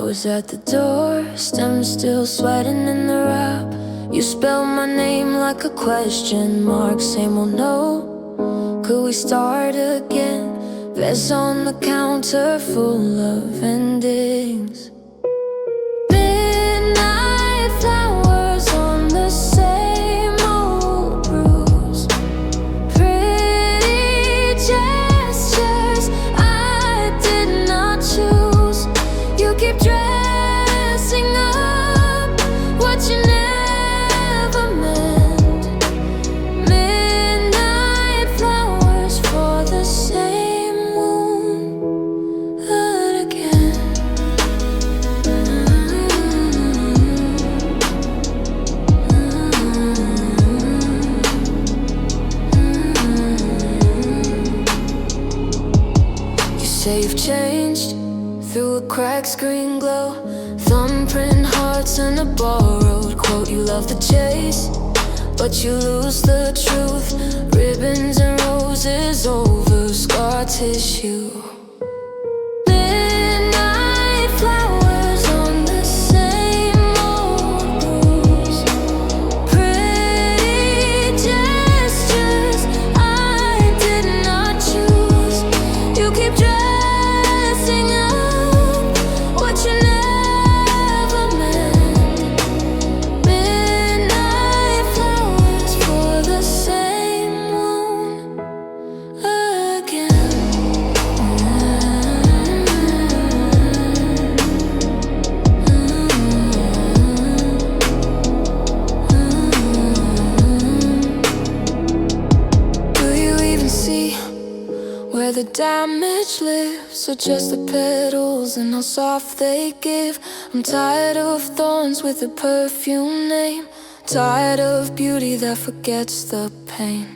was at the door, stem still sweating in the wrap. You spelled my name like a question mark, same old no. Could we start again? Vest on the counter full of endings. Midnight flowers on the same old bruise. Pretty gestures I did not choose. You keep dressing up what you never meant. Midnight flowers for the same wound again. You say you've changed through a cracked screen glow, thumbprint hearts and a borrowed quote. You love the chase, but you lose the truth. Ribbons and roses over scar tissue. Midnight flowers on the same old bruise. Pretty gestures I did not choose. You keep dressing up what you never meant. Midnight flowers for the same moon again. Do you even see where the damage lives, or just the petals and how soft they give? I'm tired of thorns with a perfume name, tired of beauty that forgets the pain.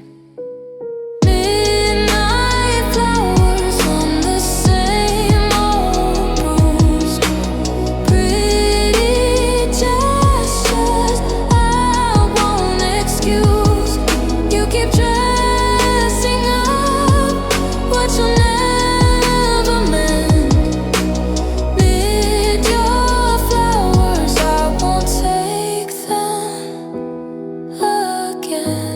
Midnight flowers on the same old bruise. Pretty gestures I won't excuse. You keep dressing up what you never meant. Mid your flowers, I won't take them again.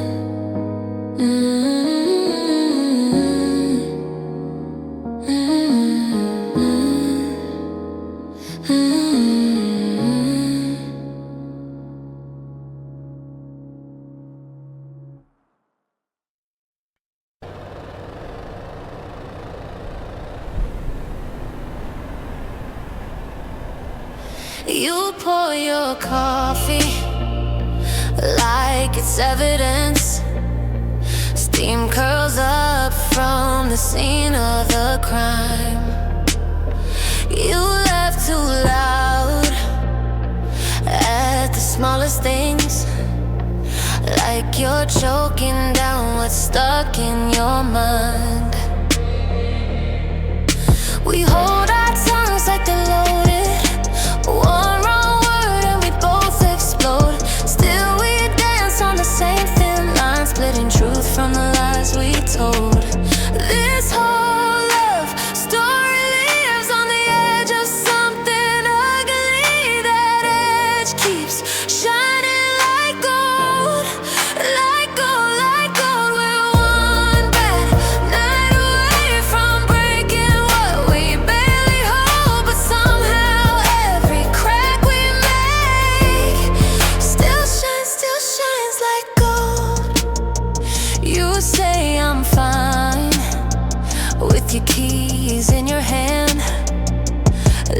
You pour your coffee like it's evidence. Steam curls up from the scene of the crime. You laugh too loud at the smallest things, like you're choking down what's stuck in your mind. We hold our tongues like they're loaded. One wrong word and we both explode. Still we dance on the same thin line, splitting truth from the lies we told. This whole love story lives on the edge of something ugly. That edge keeps shining like gold, like gold, like gold. We're one bad night away from breaking what we barely hold, but somehow every crack we make still shines like gold. You say I'm fine with your keys in your hand,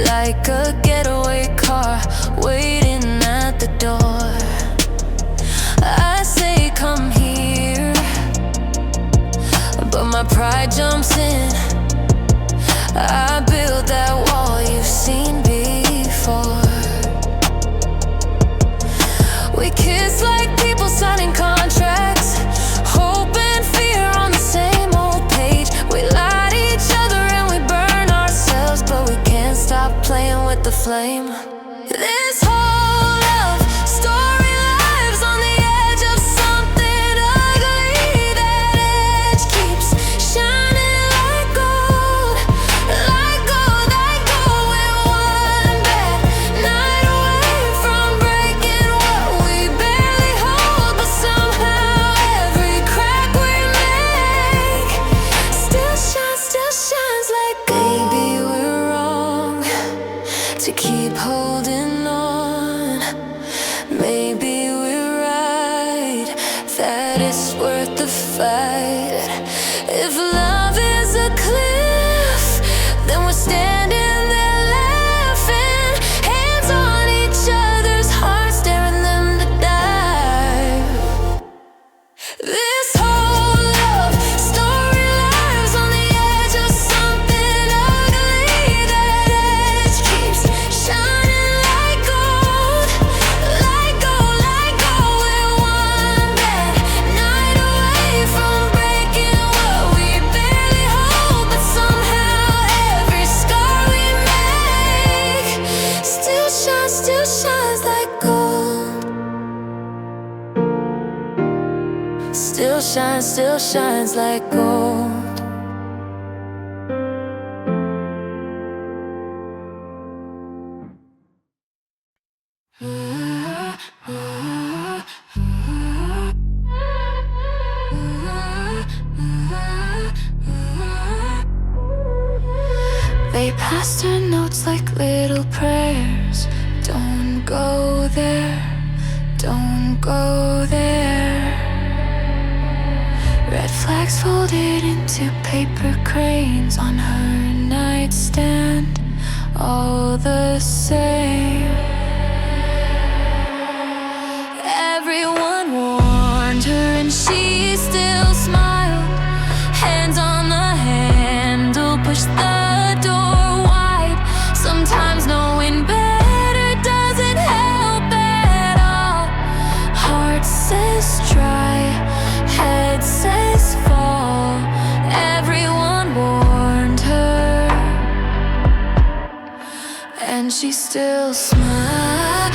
like a getaway car waiting at the door. I say come here, but my pride jumps in. I build that wall you've seen before. We kiss like people signing contracts, hope and fear on the same old page. We lie to each other and we burn ourselves, but we can't stop playing with the flame. This whole love story lives on the edge of something ugly. That edge keeps shining like gold, like gold, like gold. We're one bad still shines like gold. Still shines like gold. They passed her notes like little prayers. Don't go there, don't go there. Red flags folded into paper cranes on her nightstand, all the same. Everyone warned her and she still smiled. Hands on the handle, pushed the door wide. Sometimes knowing better doesn't help at all. Heart says try, head says fall. Everyone warned her, and she still smiled.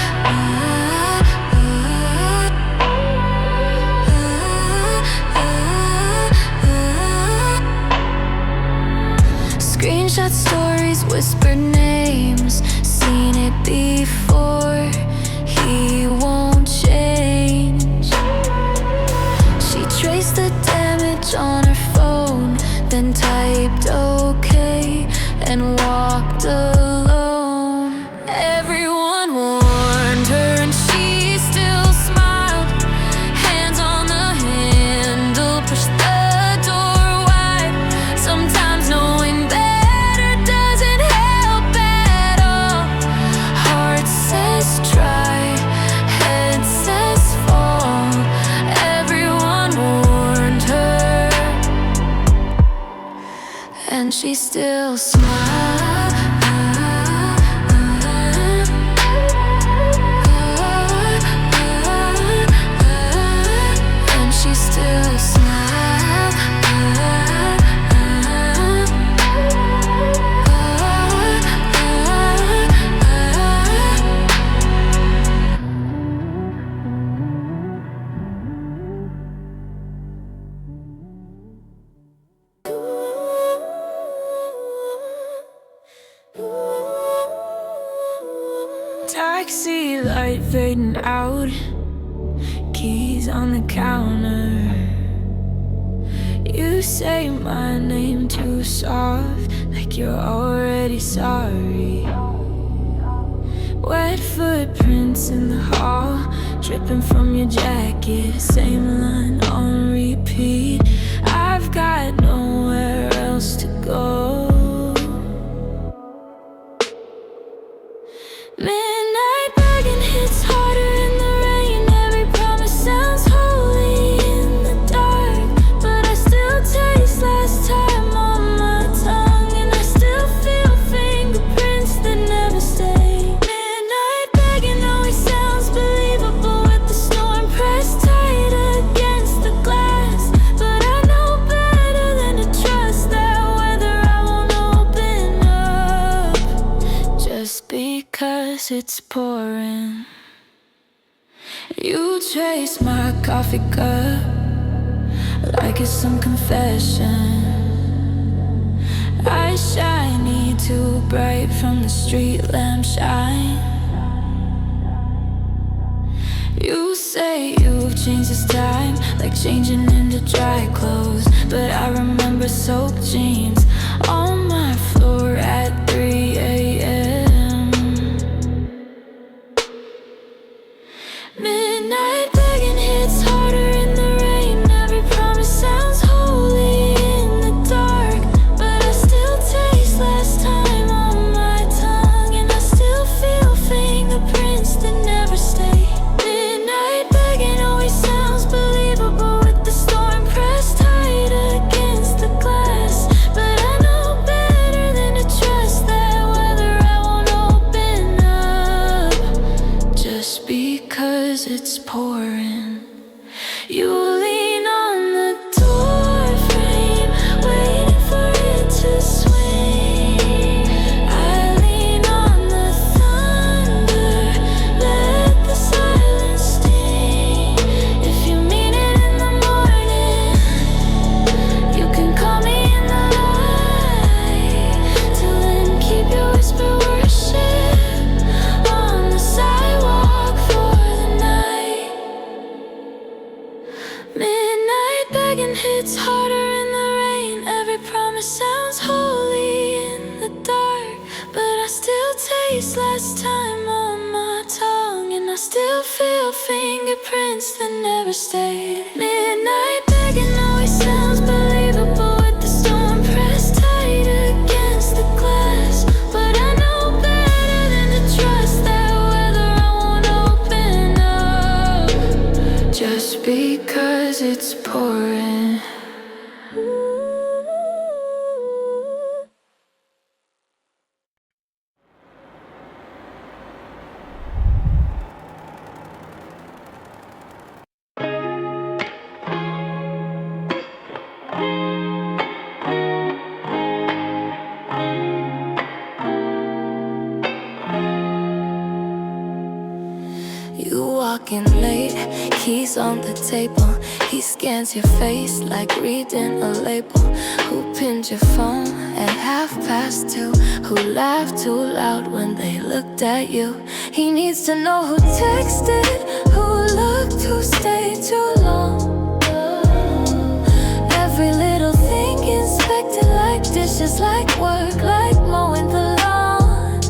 Screenshot stories, whispered names. Seen it before, he won't change. She traced the damage on her phone, then typed okay and walked alone. Everyone warned her and she still smiled. Hands on the handle, pushed the door wide. Sometimes knowing better doesn't help at all. Heart says try, head says fall. Everyone warned her, and she still smiled. And she still smiled. Taxi light fading out, keys on the counter. You say my name too soft, like you're already sorry. Wet footprints in the hall, dripping from your jacket. Same line on repeat. I've got nowhere else to go. Midnight begging hits harder in the rain. Every promise sounds holy in the dark, but I still taste last time on my tongue, and I still feel fingerprints that never stay. Midnight begging always sounds believable with the storm pressed tight against the glass, but I know better than to trust that weather. I won't open up just because it's pouring. You trace my coffee cup like it's some confession. Eyes shiny, too bright from the street lamp shine. You say you've changed this time, like changing into dry clothes, but I remember soaked jeans on my floor at 3 a.m. Midnight begging hits harder in the rain. Every promise sounds holy in the dark, but I still taste last time on my tongue, and I still feel fingerprints that never stay. Midnight begging always sounds believable with the storm pressed tight against the glass, but I know better than to trust that weather. I won't open up just because it's pouring. You lean on the door frame, waiting for it to swing. I lean on the thunder, fingerprints that never stayed. Midnight begging always sounds believable with the storm pressed tight against the glass. But I know better than to trust that weather I won't open up just because it's pouring. You walking late, keys on the table. He scans your face like reading a label. Who pinned your phone at 2:30? Who laughed too loud when they looked at you? He needs to know who texted, who looked, who stayed too long. Every little thing inspected like dishes, like work, like mowing the lawn.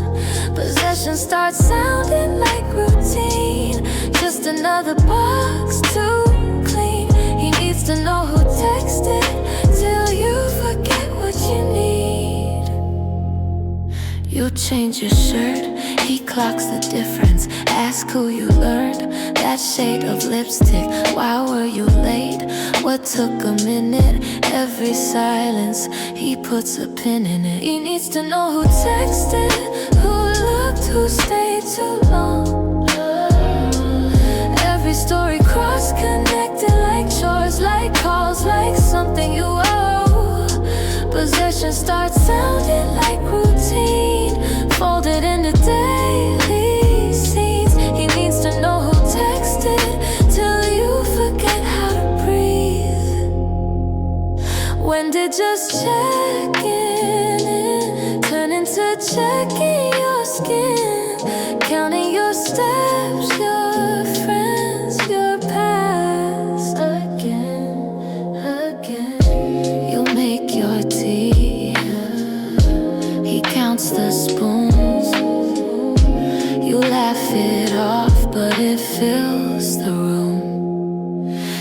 Possession starts sounding like routine, just another box to clean. He needs to know who texted till you forget what you need. You change your shirt, he clocks the difference. Ask who you learned that shade of lipstick. Why were you late? What took a minute? Every silence, he puts a pin in it. He needs to know who texted, who looked, who stayed too long. Every story cross-connected like chores, like calls, like something you owe. Possession starts sounding like routine, folded into daily scenes. He needs to know who texted till you forget how to breathe. When did just checking in turn into checking your skin? Counting your steps, your friends, your past. Again, you make your tea. He counts the spoons. You laugh it off, but it fills the room.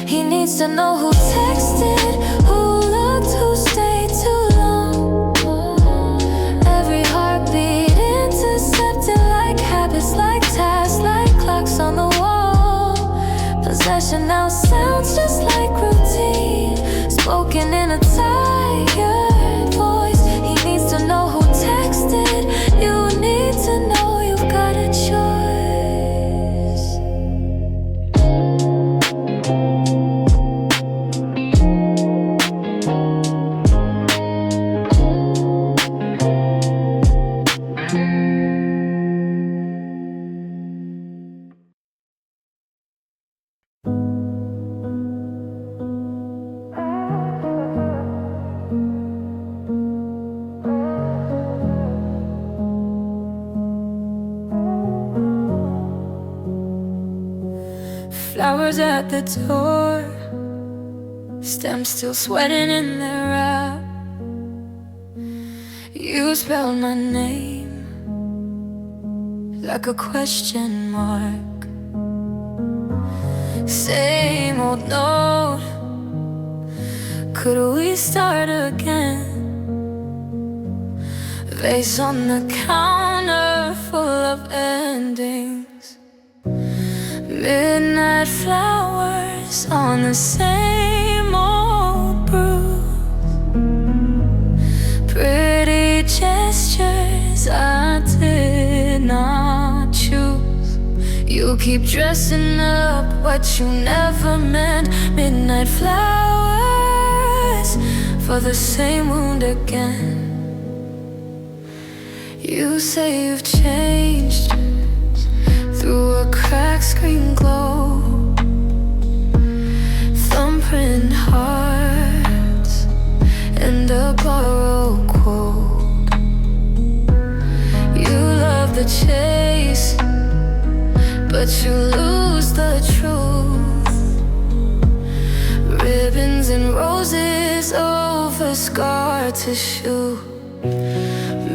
He needs to know who texted, who looked, who stayed too long. Every heartbeat intercepted like habits, like tasks, like clocks on the wall. Possession now sounds just like routine, spoken in a tired voice. He needs to know who texted. You need to know you've got a choice. Flowers at the door, stems still sweating in their wrap. You spelled my name like a question mark. Same old note, could we start again? Vase on the counter full of endings. Midnight flowers on the same old bruise. Pretty gestures I did not choose. You keep dressing up what you never meant. Midnight flowers for the same wound again. You say you've changed. Through a crack screen glow, thumbprint hearts and a borrowed quote. You love the chase, but you lose the truth. Ribbons and roses over scar tissue.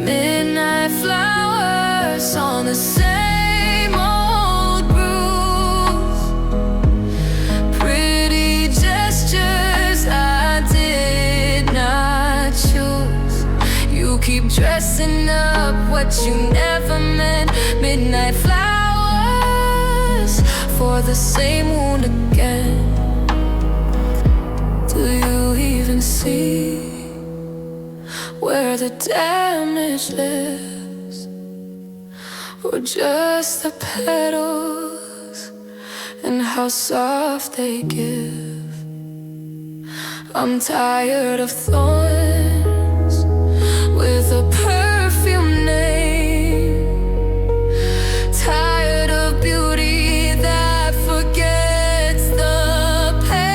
Midnight flowers on the same old bruise. midnight flowers for the same wound again. Do you even see where the damage lives, or just the petals and how soft they give? I'm tired of thorns with a perfume name, tired of beauty that forgets the pain.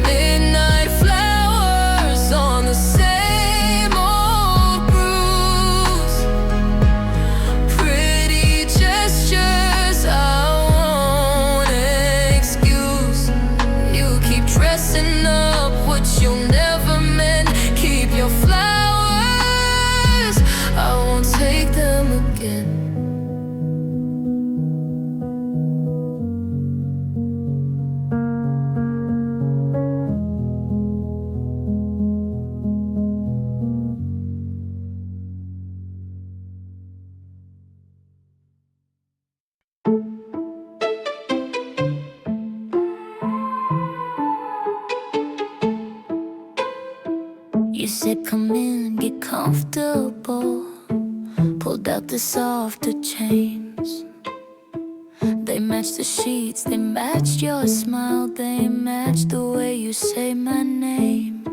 Midnight flowers on the same old bruise, pretty gestures I won't excuse. You keep dressing up what you never meant. Keep your flowers, I won't take them again. You said come in, get comfortable. Pulled out the softer chains. They matched the sheets, they matched your smile, they matched the way you say my name.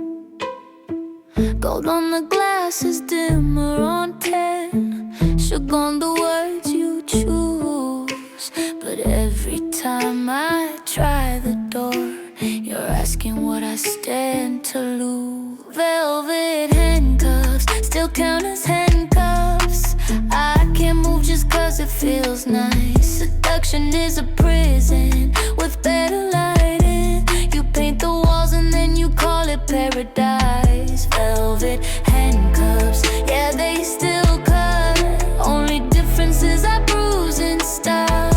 Gold on the glass is dimmer on 10. Sugar on the words you choose. But every time I try the door, you're asking what I stand to lose. Velvet handcuffs still count as handcuffs. I can't move just cause it feels nice. Seduction is a prison with better lighting. You paint the walls and then you call it paradise. Velvet handcuffs, yeah, they still cut. Only difference is I bruise in style.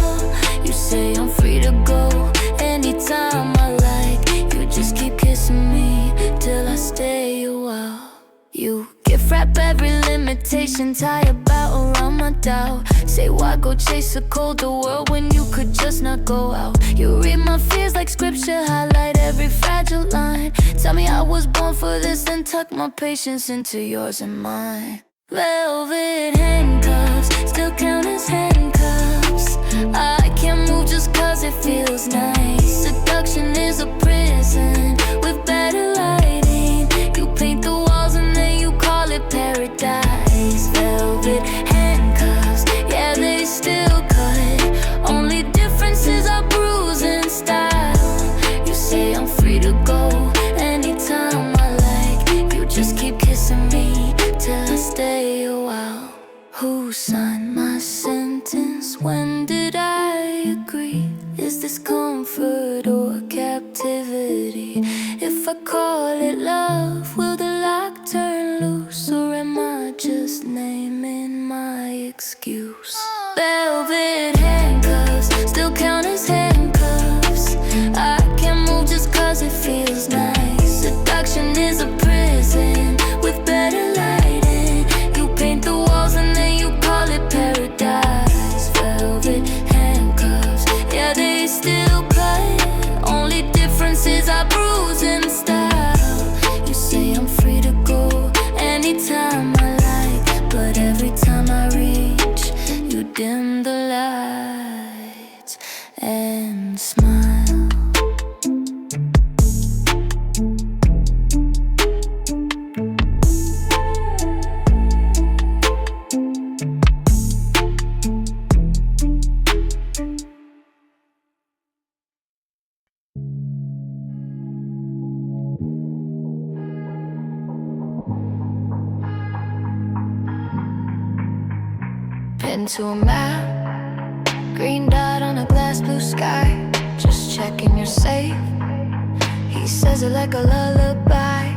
You say I'm free to go anytime I like. You just keep kissing me till I stay a while. You gift wrap every limitation, tie a bow around my doubt. Say why go chase a colder world when you could just not go out. You read my fears like scripture, highlight every fragile line. Tell me I was born for this, then tuck my patience into yours and mine. Velvet handcuffs still count as handcuffs. I can't move just cause it feels nice. Seduction is a prison with better lighting. You paint the walls and then you call it paradise. Velvet handcuffs, yeah, they still cut. Only difference is I bruise in style. You say I'm free to go anytime I like. You just keep kissing me till I stay a while. Who signed my sentence? When did I agree? Is this comfort or captivity? If I call it love, will the lock turn loose? Or am I just naming my excuse? Velvet handcuffs still count as handcuffs. I can't move just cause it feels nice. Seduction is a prison with better lighting. You paint the walls and then you call it paradise. Velvet handcuffs, yeah, they still cut. Only difference is I bruise in style. You say I'm free to go anytime I like. But every time I reach, you dim the lights and smile. Pen to a map, green dot on a glass blue sky. Just checking you're safe. He says it like a lullaby.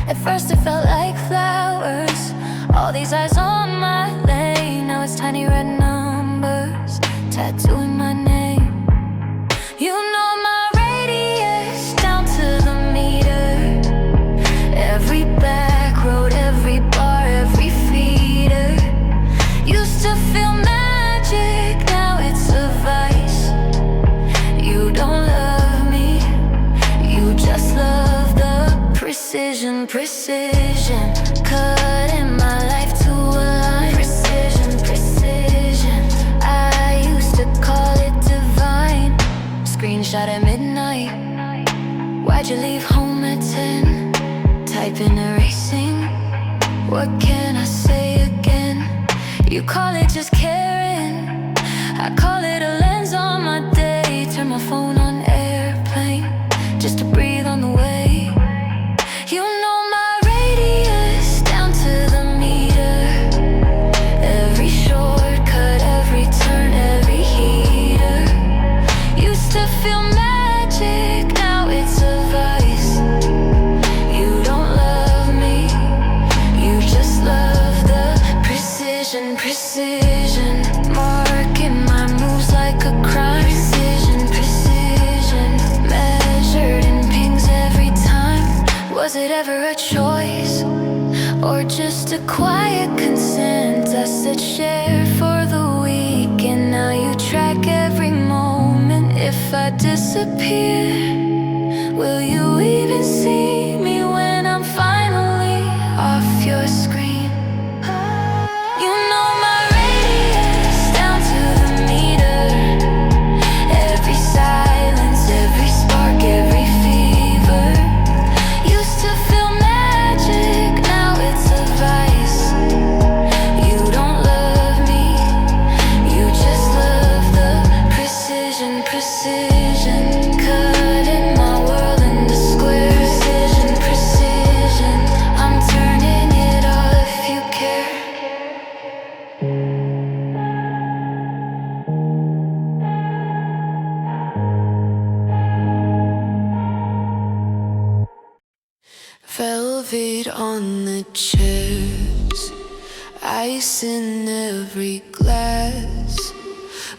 At first it felt like flowers. All these eyes on my lane. Now it's tiny red numbers tattooing my name. You know my radius down to the meter. Every back road, every bar, every precision, cutting my life to align. Precision, precision, I used to call it divine. Screenshot at midnight, why'd you leave home at 10? Typing, erasing, what can I say again? You call it just caring, I call it a lens on my day. Turn my phone on airplane, just to breathe on the way. You know my radius down to the meter. Every shortcut, every turn, every heater. Used to feel magic, now it's a vice. You don't love me, you just love the precision, precision. Marking my moves like a crime. Precision, precision, measured in pings every time. Was it ever a choice, or just a quiet consent? I said share for the week, and now you track every moment. If I disappear, will you even see me when I'm finally off your screen? You know my radius down to the meter. Every silence, every spark, every fever. Used to feel magic, now it's a vice. You don't love me, you just love the precision, precision. Cutting my world into squares. Precision, precision, I'm turning it all if you care. Velvet on the chairs, ice in every glass,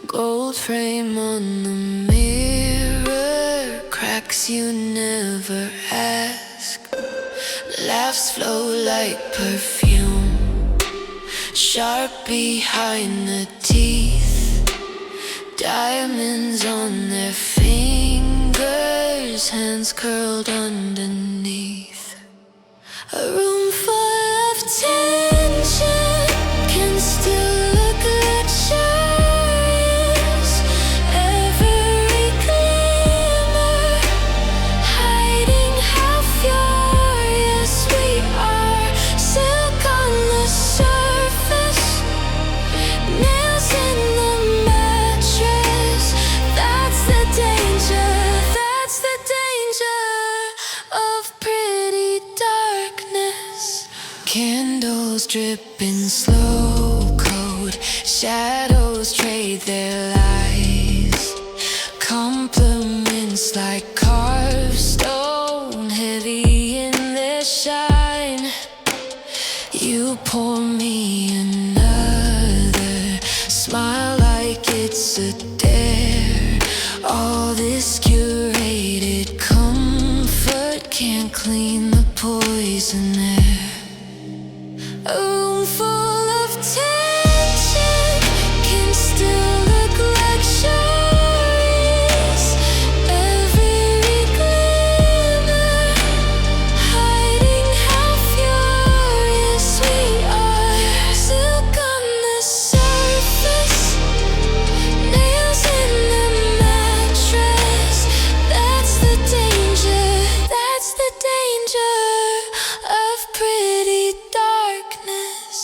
gold frame on the mirror, cracks you never ask. Laughs flow like perfume, sharp behind the teeth. Diamonds on their fingers, hands curled underneath. A room full of tension can still look luxurious. Every glimmer hiding how furious we are. Silk on the surface, nails in the mattress. That's the danger, that's the danger of pretty darkness. Candles dripping slow, cold shadows trade their lies. Compliments like carved stone, heavy in their shine. You pour me another, smile like it's a dare. All this curated comfort can't clean the poison air. A room full of tension can still look luxurious. Every glimmer hiding how furious we are. Silk on the surface, nails in the mattress. That's the danger, that's the danger of pretty darkness.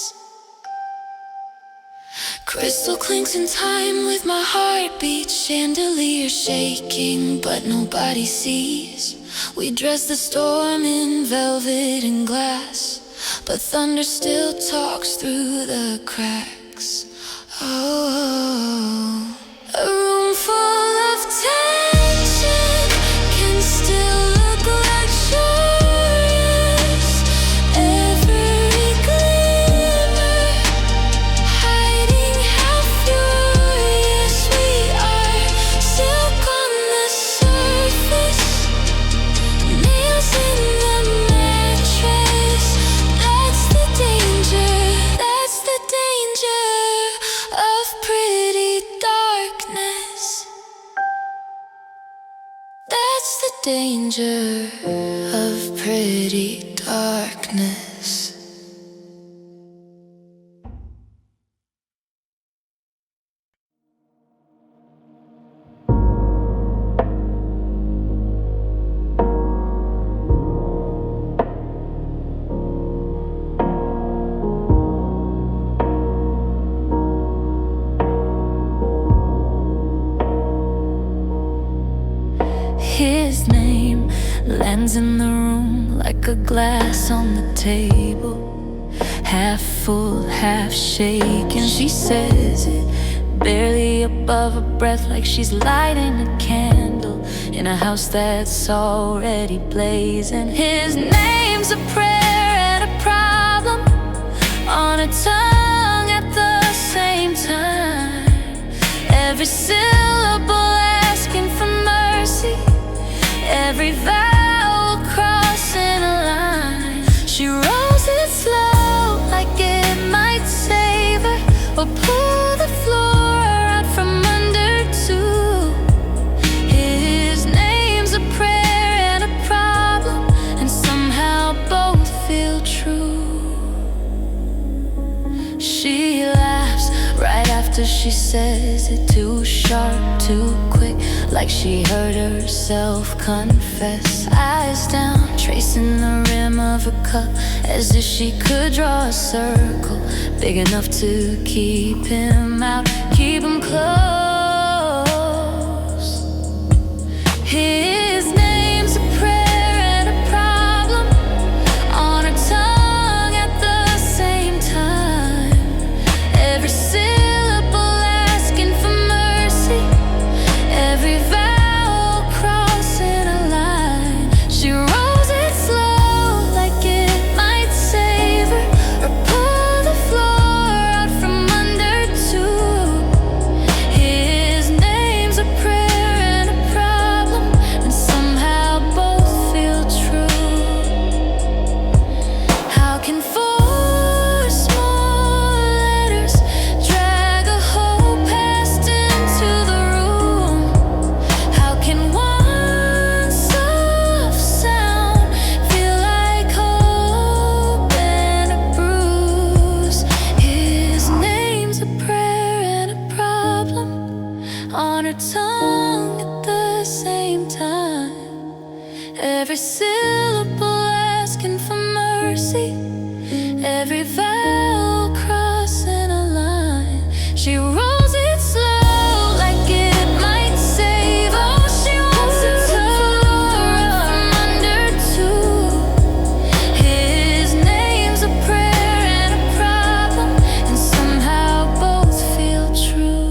Crystal clinks in time with my heartbeat. Chandelier shaking, but nobody sees. We dress the storm in velvet and glass, but thunder still talks through the cracks. Oh, a room full of tension can still look luxurious. Every glimmer hiding how furious we are. Silk on the surface, nails in the mattress. That's the danger, that's the danger of pretty darkness. That's the danger of pretty darkness. darkness. His name lands in the room like a glass on the table, half full, half shaken. She says it barely above her breath, like she's lighting a candle in a house that's already blazing. His name's a prayer and a problem on her tongue at the same time. Every syllable asking for mercy, every vowel crossing a line. She rolls it slow like it might save her, or pull the floor out from under too. His name's a prayer and a problem, and somehow both feel true. She laughs right after she says it, too sharp, too quick, like she heard herself confess. Eyes down, tracing the rim of her cup, as if she could draw a circle big enough to keep him out, keep him close. His name's a prayer and a problem on her tongue at the same time. Every syllable asking for mercy, every vowel crossing a line. She rolls it slow like it might save her, or pull the floor out from under too. His name's a prayer and a problem, and somehow both feel true. How can four small letters drag a whole past into the room? How can one soft sound feel like hope and a bruise? His name's a prayer and a problem on her tongue at the same time. Every syllable asking for mercy, every vowel crossing a line. She rolls it slow like it might save. Oh, she wants to floor out from under too. His name's a prayer and a problem, and somehow both feel true.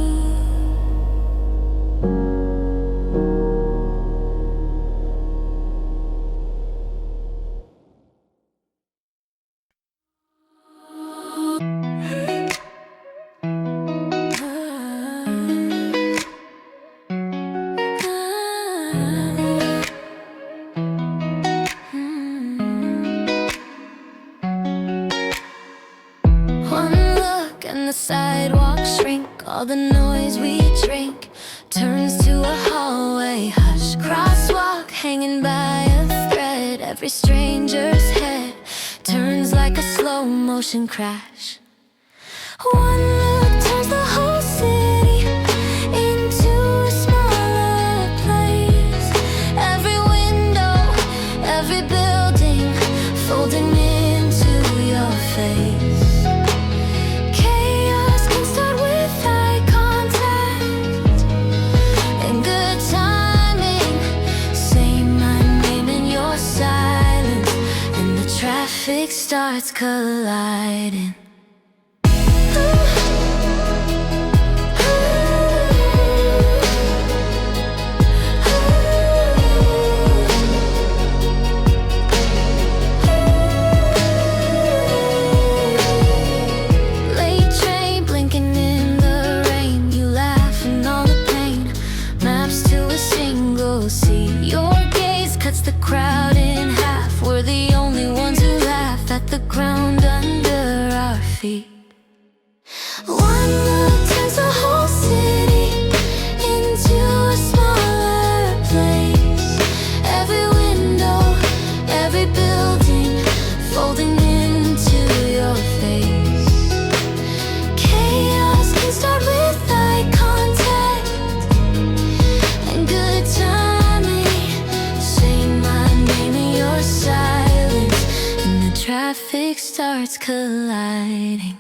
One look and the sidewalks shrink. All the noise we drink turns to a hallway hush. Crosswalk hanging by a thread. Every stranger's head turns like a slow motion crash. One look turns the whole city into a smaller place. Every window, every building folding into your face. Chaos can start with eye contact and good timing. Say my name in your silence, and the traffic starts colliding. Late train blinking in the rain, you laugh and all the pain maps to a single sea. Your gaze cuts the crowd in half. We're the only ones who laugh at the ground under our hearts colliding.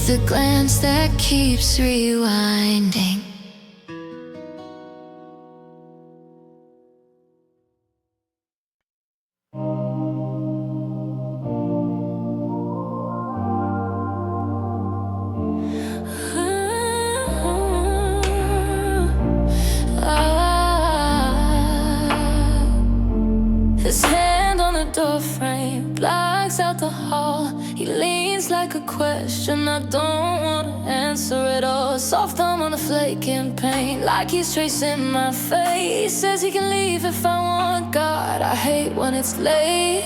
The glance that keeps rewinding. His hand on the doorframe blocks out the hall. He leans like a question I don't want to answer at all. Soft thumb on the flaking paint, like he's tracing my fate. He says he can leave if I want. God, I hate when it's late.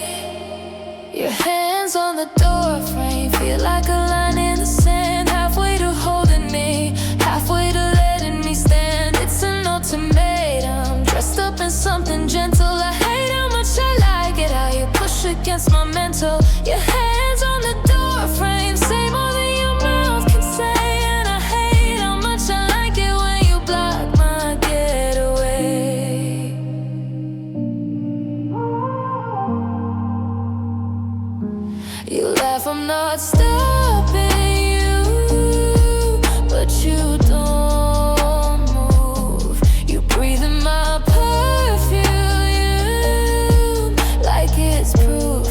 Your hands on the doorframe feel like a line in the sand, halfway to holding me, halfway to letting me stand. It's an ultimatum, dressed up in something gentle. I hate how much I like it, how you push against my mental. Your hands on the doorframe say more than your mouth can say, and I hate how much I like it when you block my getaway. You laugh, I'm not stopping you, but you don't move. You breathe in my perfume, like it's proof,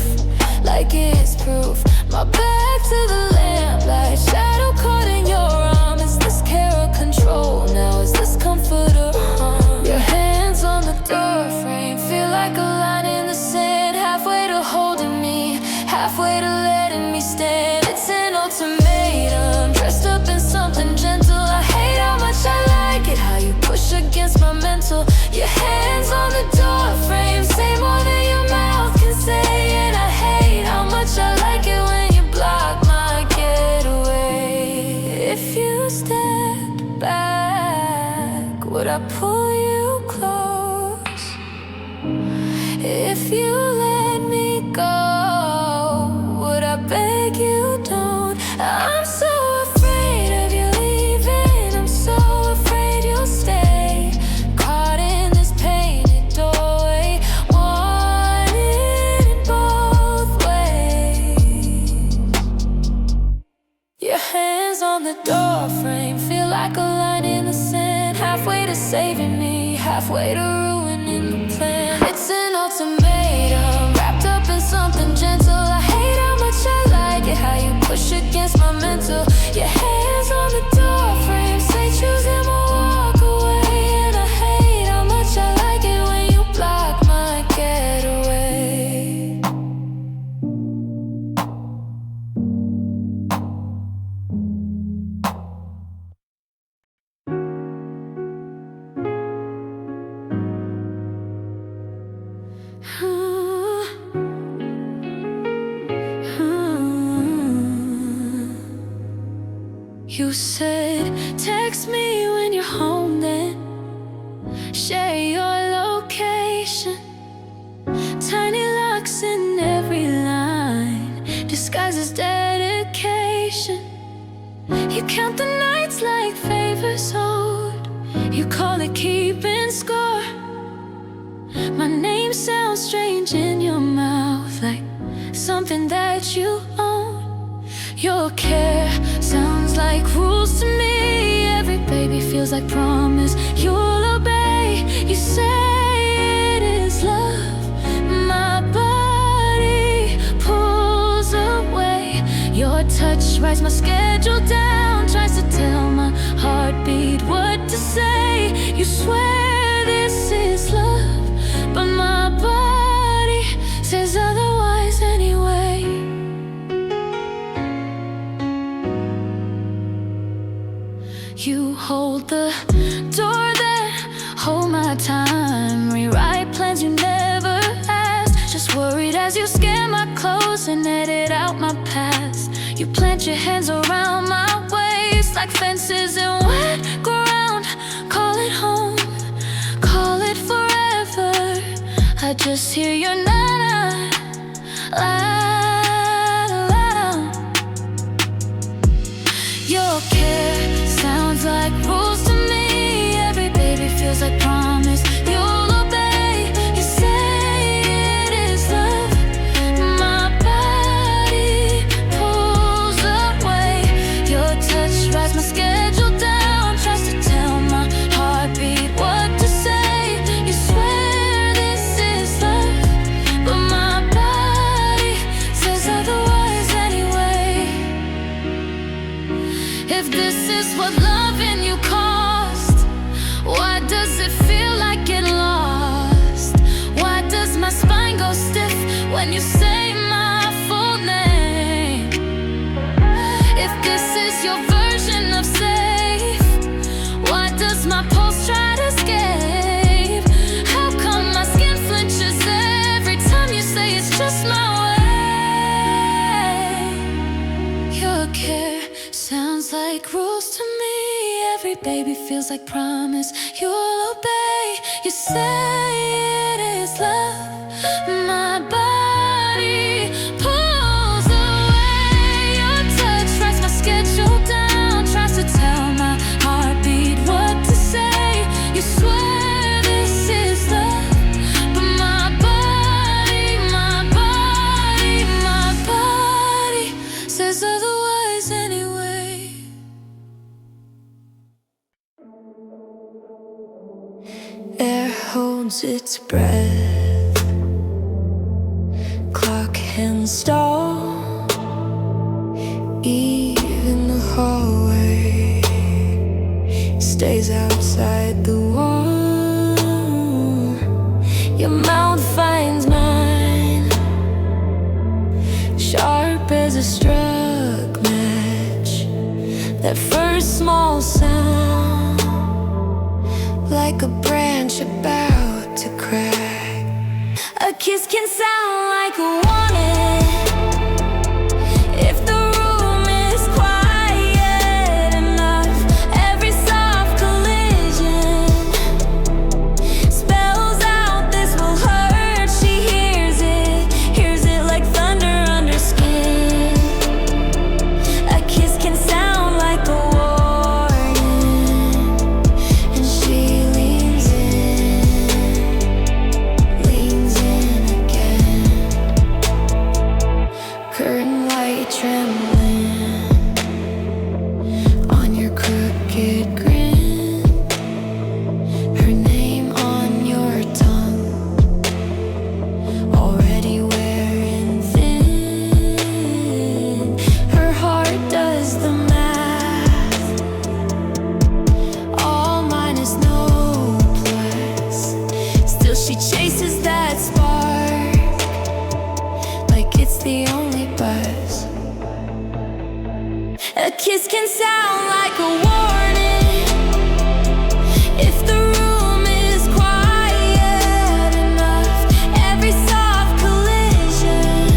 like it's proof. My back to the lamplight, shadow caught in your arm. Is this care or control now? Is this comfort or harm? Your hands on the doorframe feel like a line in the sand, halfway to holding me, halfway to letting me stand. It's an ultimatum, dressed up in something gentle. I hate how much I like it, how you push against my mental. Your hands on the doorframe say more than your mouth can say, and I hate how much I like it when you block my getaway. If you stepped back, would I pull you close? If you let me go, would I beg you don't? I'm so afraid of you leaving, I'm so afraid you'll stay, caught in this painted doorway, wanted it both ways. Your hands on the doorframe feel like a line in the sand, halfway to saving me, halfway to ruining the plan. It's an ultimatum, wrapped up in something gentle. I hate how much I like it, how you push against my mental. Your hands on the doorframe say choose him or walk away, and I hate how much I like it when you block my getaway. You said, text me when you're home then, share your location. Tiny locks in every line, disguises dedication. You count the nights like favors owed, you call it keeping score. My name sounds strange in your mouth, like something that you own. Your care sounds like like rules to me. Every baby feels like promise. You'll obey. You say it is love. My body pulls away. Your touch writes my schedule down, tries to tell my heartbeat what to say. You swear this is love, but my body says otherwise anyway. You hold the door then hold my time. Rewrite plans you never asked. Just worried as you scan my clothes and edit out my past. You plant your hands around my waist like fences in wet ground. Call it home, call it forever. I just hear your na-na, la-la-la. Your care sounds like rules to me. Every baby feels like promise. You'll obey. You say it is love. My body pulls away. Your touch writes my schedule down, tries to tell my heartbeat what to say. You swear this is love, but my body says otherwise anyway. If this is what loving you cost, why does it feel like it lost? Why does my spine go stiff when you say my full name? If this is your version of safe, why does my pulse try to escape? How come my skin flinches every time you say it's just my way? Your care sounds like rules to me. Every baby feels like promise. You'll obey. You say it is love. My body pulls away. Your touch writes my schedule down, tries to tell my heartbeat what to say. You swear this is love, but my body, my body, my body says otherwise anyway. Air holds its breath, clock hands stall. Even the hallway stays outside the wall. Your mouth finds mine, sharp as a struck match. That first small sound, like a branch about to crack. A kiss can sound like a warning if the room is quiet enough. Every soft collision spells out this will hurt. She hears it like thunder under skin. A kiss can sound like a warning, and she leans in again. Curtain light trembling on your crooked grin. Her name on your tongue, already wearing thin. Her heart does the math, all minus no plus. Still she chases that spark like it's the only buzz. A kiss can sound like a warning if the room is quiet enough. Every soft collision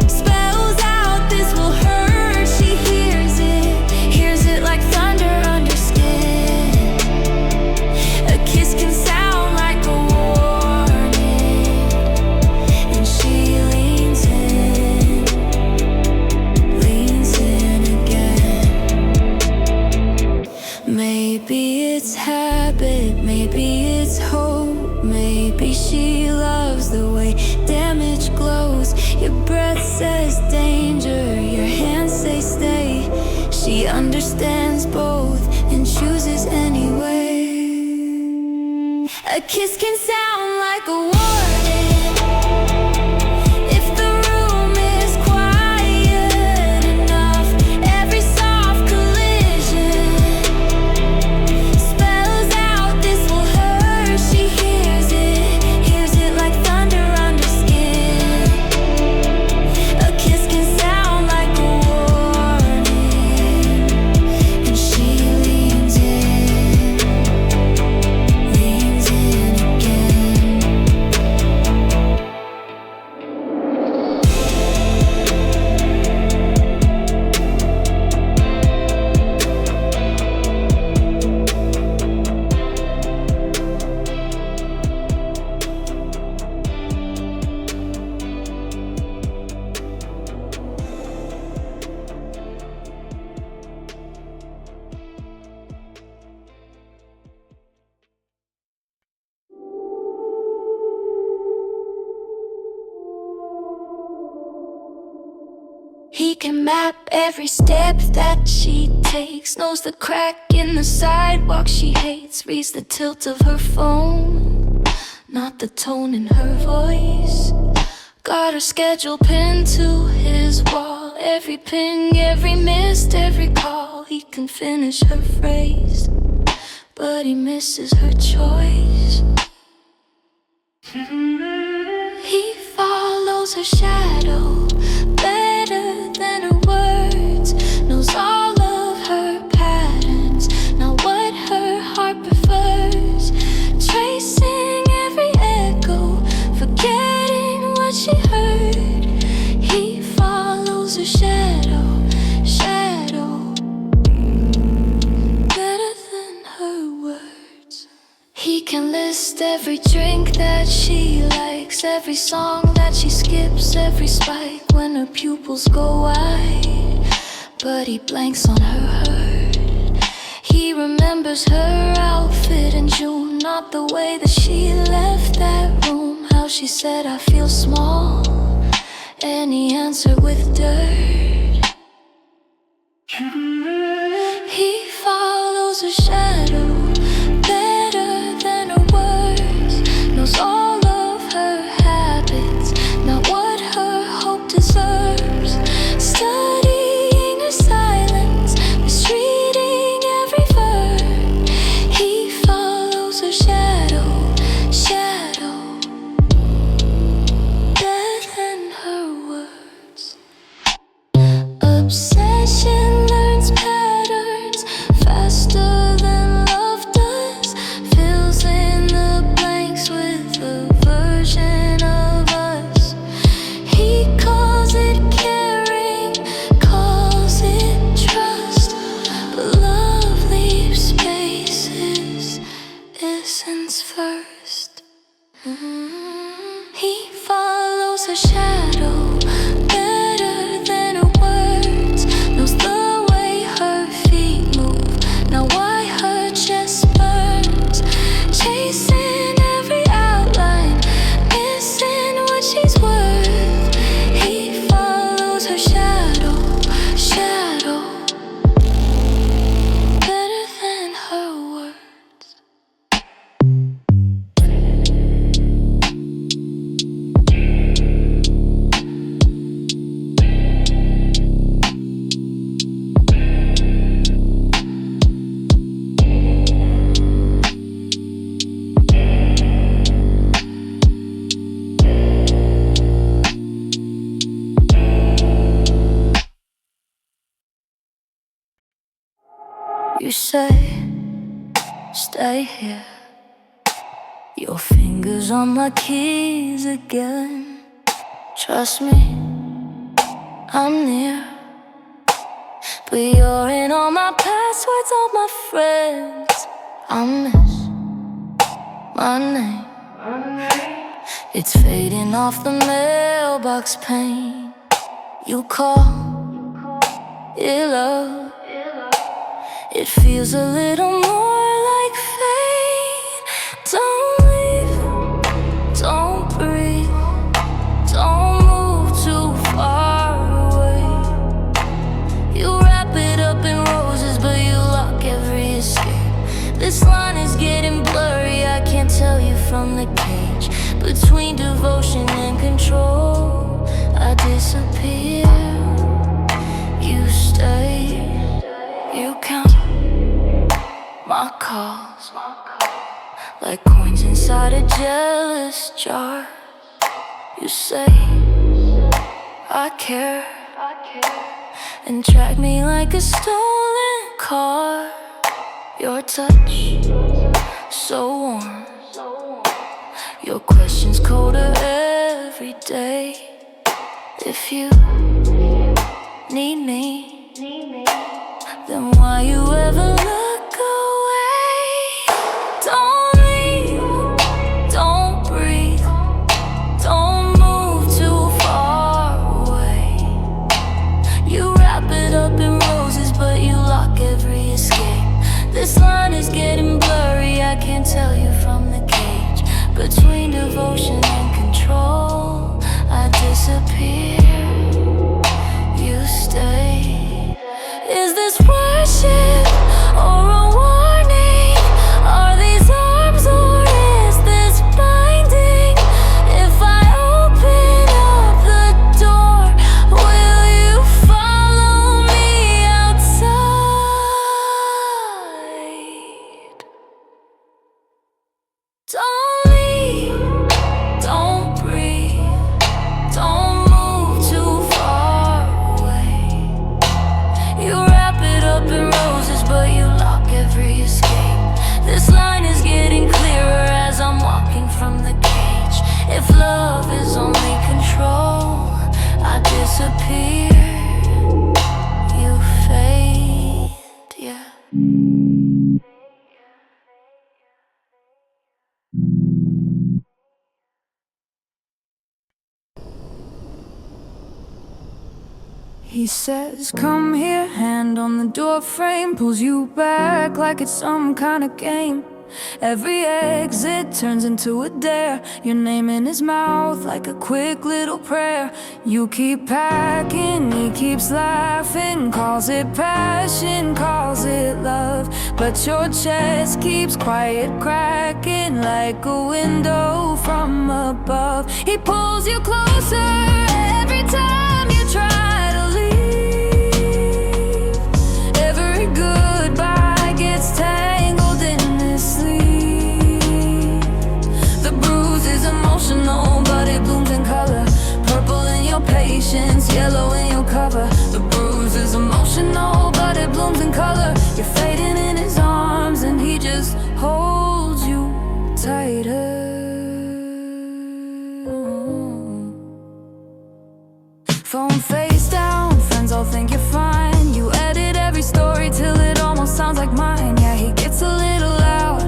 spells out this will hurt. She hears it like thunder under skin. A kiss can sound like a warning, and she leans in again. Maybe it's habit, maybe it's hope. Maybe she loves the way damage glows. Your breath says danger, your hands say stay. He understands both and chooses anyway. A kiss can sound like a warning if the room is quiet enough. Every soft collision spells out this will hurt. She hears it like thunder under skin. A kiss can sound like a warning, and she leans in again. He can map every step that she takes, knows the crack in the sidewalk she hates, reads the tilt of her phone, not the tone in her voice. Got her schedule pinned to his wall, every ping, every missed, every call. He can finish her phrase, but he misses her choice. He follows her shadow better than her words, knows all of her patterns, now what her heart prefers, tracing every echo, forgetting what she heard. He follows her shadow better than her words. He can list every drink that she likes, every song that she skips, every spike when her pupils go wide, but he blanks on her hurt. He remembers her outfit in June, not the way that she left that room, how she said I feel small, and he answered with dirt. He follows her shadow better than her words, knows all of her habits, not what her hope deserves, studying her silence, mistreating every verb. He follows her shadow better than her words. Obsession learns patterns faster than love does, fills in the blanks with a version of us. He calls it caring, calls it trust, but love leaves spaces, essence first. He follows her shadow better than her words, knows the way her feet move, now why her chest burns, chasing every outline, missing what she's worth. He follows her shadow better than her words. You say, stay here, your fingers on my keys again. Trust me, I'm near, but you're in all my passwords, all my friends. I miss my name, it's fading off the mailbox pane. You call it love, it feels a little more like fate. Don't leave, don't breathe, don't move too far away. You wrap it up and roll from the cage. Between devotion and control, I disappear. You stay. You count my calls like coins inside a jealous jar. You say I care and track me like a stolen car. Your touch so warm, your questions colder every day. If you need me, then why you ever look away? Don't leave, don't breathe, don't move too far away. You wrap it up in roses, but you lock every escape. This line is getting blurry, I can't tell you from the cage. Between devotion and control, I disappear. You stay. Is this worship or a warning? Are these arms or is this binding? If I open up the door, will you follow me outside? Don't leave, don't breathe, don't move too far away. You wrap it up in roses, but you lock every escape. This line is getting clearer as I'm walking from the cage. If love is only control, I disappear. You fade, yeah. He says, come here, hand on the door frame, pulls you back like it's some kind of game. Every exit turns into a dare, your name in his mouth like a quick little prayer. You keep packing, he keeps laughing, calls it passion, calls it love. But your chest keeps quiet cracking like a window from above. He pulls you closer every time you try to leave. Every goodbye gets tangled in this sleeve. The bruise is emotional, but it blooms in color. Purple in your patience, yellow in your cover. The bruise is emotional, but it blooms in color. You're fading in his arms and he just holds you tighter. Phone face down, friends all think you're fine. You edit every story till it almost sounds like mine. Yeah, he gets a little loud,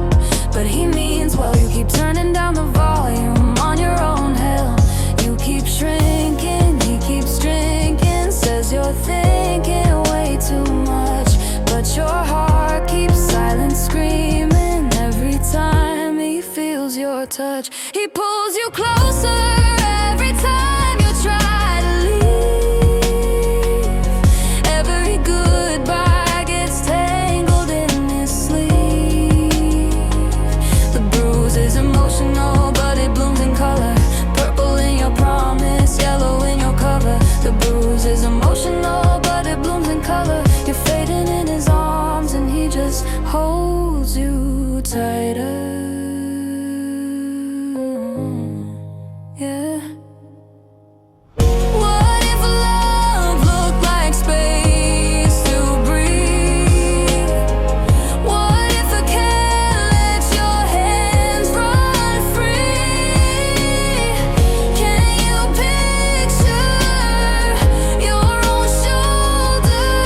but he means well. You keep turning down the volume on your own hell. You keep shrinking, he keeps drinking. Says you're thinking way too much, but your heart keeps silent screaming every time he feels your touch. He pulls you closer every time you try to leave. Every goodbye gets tangled in his sleeve. The bruise is emotional, but it blooms in color. Purple in your promise, yellow in your cover. The bruise is emotional, but it blooms in color. You're fading in his arms and he just holds you tighter. Yeah. What if love looked like space to breathe? What if I can't let your hands run free? Can you picture your own shoulders,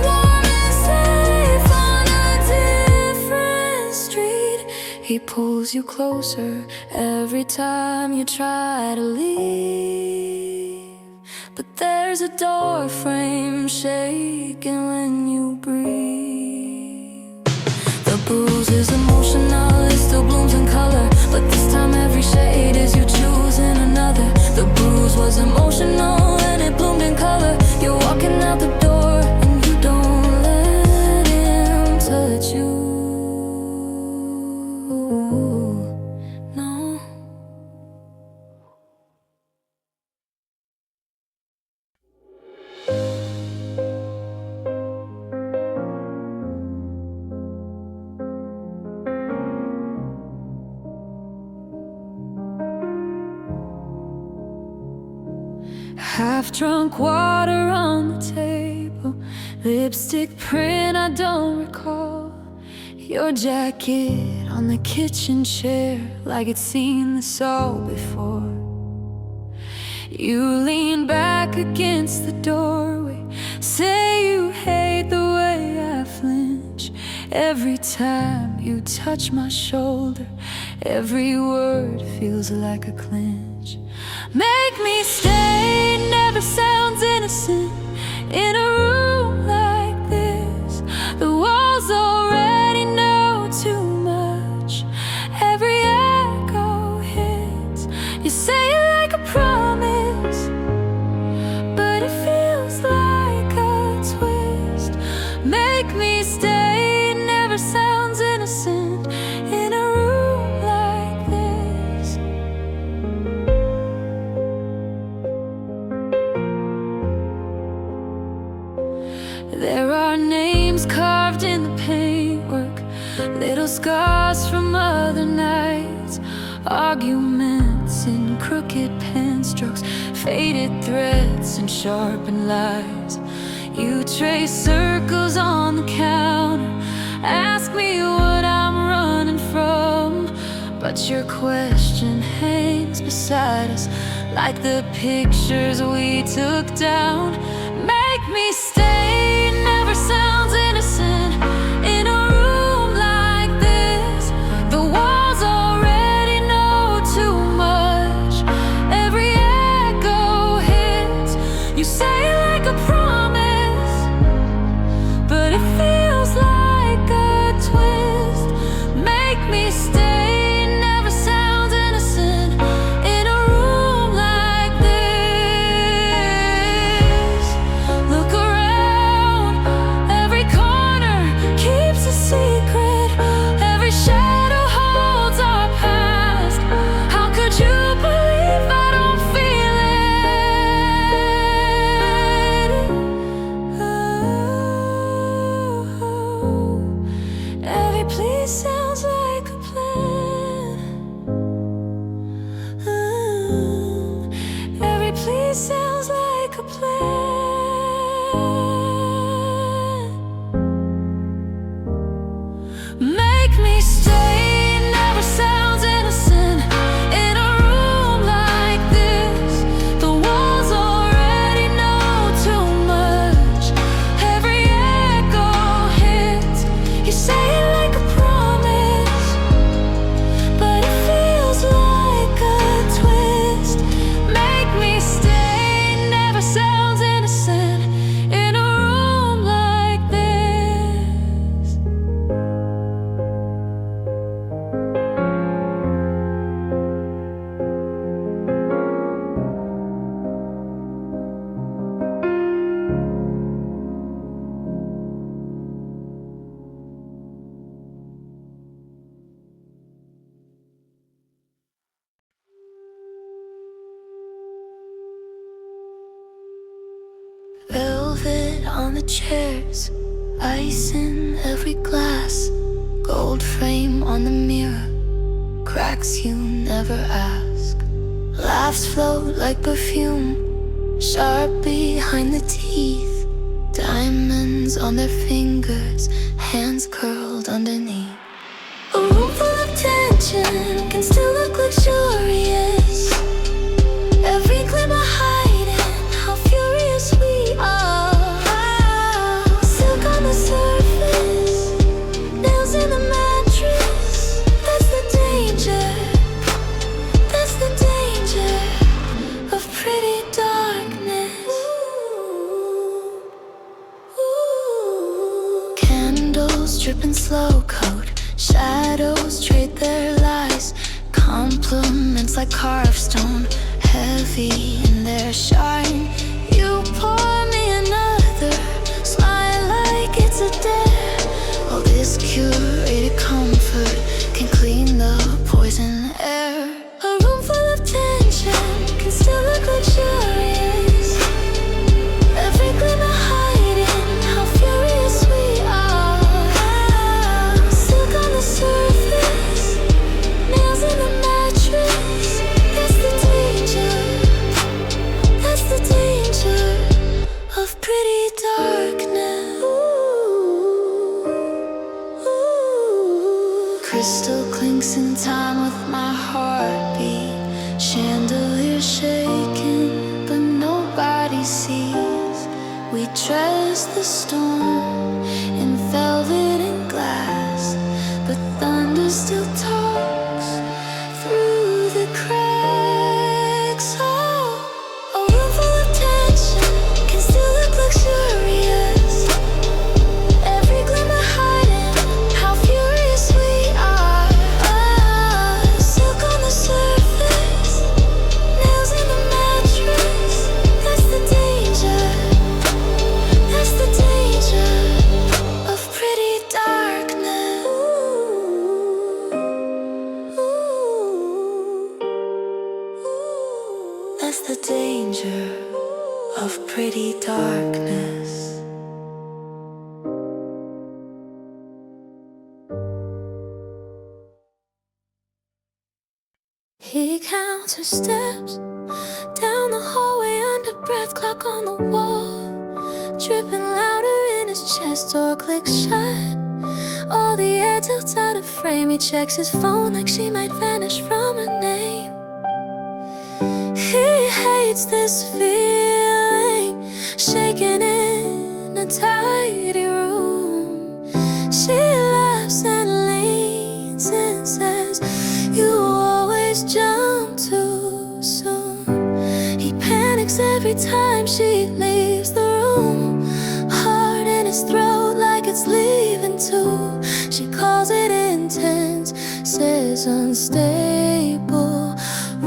warm and safe on a different street? He pulls you closer every time you try to leave. But there's a door frame shaking when you breathe. The bruise is emotional, it still blooms in color. But this time every shade is you choosing another. The bruise was emotional and it bloomed in color. You're walking out the door and you don't let him touch you. Half-drunk water on the table, lipstick print I don't recall. Your jacket on the kitchen chair, like it's seen this all before. You lean back against the doorway, say you hate the way I flinch every time you touch my shoulder. Every word feels like a clinch. Make me stay never sounds innocent in a room like this. The walls already know too much. Every echo hits. You say it like a promise, but it feels like a twist. Make me stay never sounds innocent in a room like this. There are names carved in the paintwork, little scars from other nights, arguments in crooked pen strokes, faded threads and sharpened lies. You trace circles on the counter, ask me what I'm running from, but your question hangs beside us like the pictures we took down. Make me stay never sounds innocent in a room like this. The walls already know too much. Every echo hits. You say it like a promise, but it feels like a twist. Make me stay never sounds innocent in a room like this. Look around, every corner keeps a secret. Every shadow holds our past. How could you believe I don't feel it? Every plea sounds like a plan. Every plea sounds like a plan. Make me stay never sounds innocent in a room like this. The walls already know too much. Every echo hits. You say it like a promise, but it feels like a twist. Make me stay never sounds innocent in a room like this. Velvet on the chairs, ice in every glass, gold frame on the mirror, cracks you never ask. Laughs float like perfume, sharp behind the teeth, diamonds on their fingers, hands curled underneath. A room full of tension can still look luxurious. Every glimmer hiding how furious we are. Silk on the surface, nails in the mattress. That's the danger. That's the danger of pretty darkness. Candles dripping slow coat, shadows trade their lies. Compliments like carved stone, heavy in their shine. You pour me another, smile like it's a dare. All this curated comfort can clean the poison air. A room full of tension can still look luxurious. Every glimmer hiding how furious we are. Silk on the surface, nails in the mattress. That's the danger. That's the danger. time with my heartbeat. Chandelier shaking, but nobody sees. We dress the storm in velvet and glass, but thunder still talks through the cracks. Oh, a room full of tension can still look luxurious. Every glimmer hiding how furious we are. Silk on the surface, nails in the mattress. That's the danger. That's the danger of pretty darkness. That's the danger of pretty darkness. He counts her steps down the hallway under breath, clock on the wall, dripping louder in his chest, door clicks shut. All the air tilts out of frame. He checks his phone like she might vanish from her name. He hates this feeling, shaking in a tidy room. She laughs and leans and says, "You always jump too soon." He panics every time she leaves the room, heart in his throat like it's leaving too. She calls it intense, says unstable,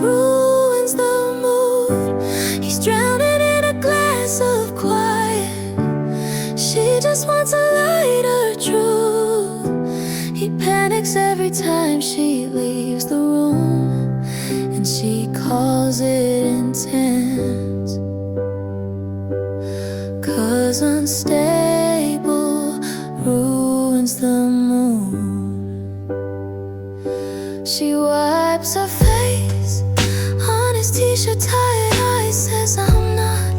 ruins the mood. He's drowning in a glass of quiet. She just wants a lighter truth. He panics every time she leaves the room, and she calls it intense. 'Cause unstable ruins the mood. She wipes her face on his t-shirt, tired eyes, says, "I'm not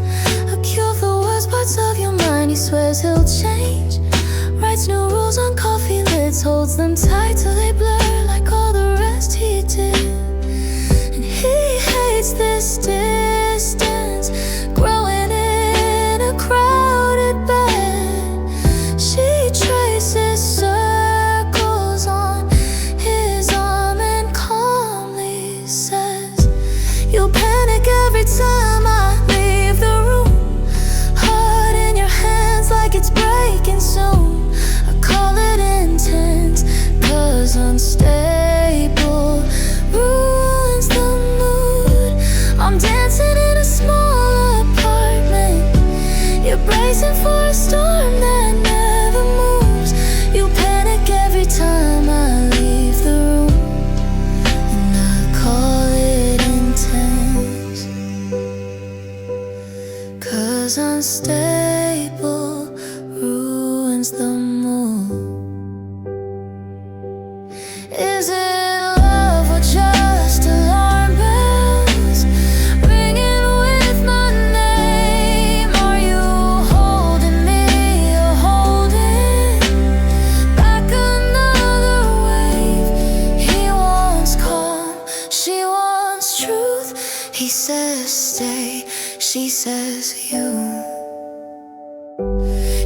a cure for worst parts of your mind." He swears he'll change, writes new rules on coffee lids, holds them tight till they blur like all the rest he did. And he hates this distance, growing in a crowded bed. She traces circles on his arm and calmly says, "You'll panic every time I leave the room, heart in your hands like it's breaking soon." I call it intense, 'cause unstable ruins the mood. I'm dancing in a small apartment. You're bracing for a storm that never moves. You panic every time I leave the room, and I call it intense, 'cause unstable ruins the mood. Is it love or just alarm bells ringing with my name? Are you holding me or holding back another wave? He wants calm, she wants truth. He says stay, she says you.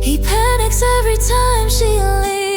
He panics every time she leaves